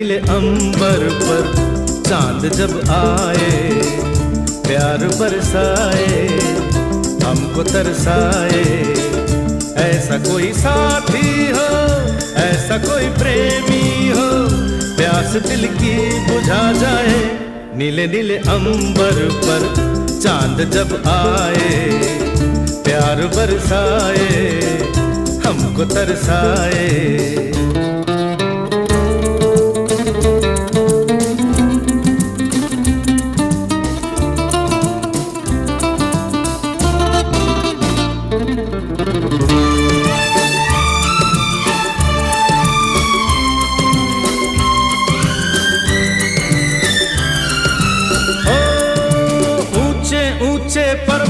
नीले अंबर पर चांद जब आए, प्यार बरसाए, हमको तरसाए। ऐसा कोई साथी हो, ऐसा कोई प्रेमी हो, प्यास दिल की बुझा जाए। नीले नीले अंबर पर चांद जब आए, प्यार बरसाए, हमको तरसाए। ऊंचे ऊंचे पर्वत